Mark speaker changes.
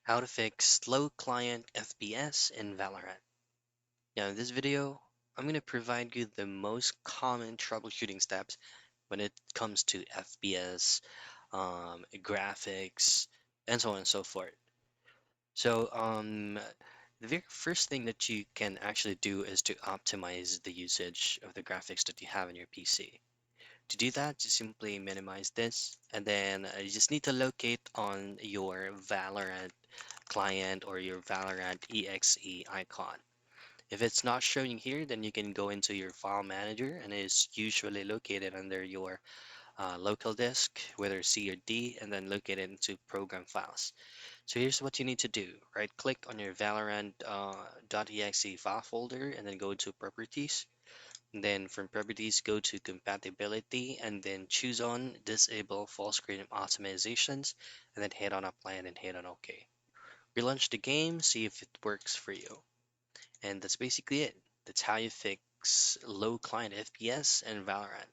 Speaker 1: How to fix slow client FPS in Valorant. Now, in this video, I'm going to provide you the most common troubleshooting steps when it comes to FPS, graphics, and so on and so forth. So, the very first thing that you can actually do is to optimize the usage of the graphics that you have in your PC. To do that, just simply minimize this, and then you just need to locate on your Valorant client or your Valorant exe icon. If it's not showing here, then you can go into your file manager, and it's usually located under your local disk, whether C or D, and then locate it into program files. So here's what you need to do. Right click on your Valorant .exe file folder and then go to properties. And then from properties, go to compatibility and then choose on disable full screen optimizations and then hit on apply and then hit on OK. Relaunch the game, see if it works for you. And that's basically it. That's how you fix low client FPS in Valorant.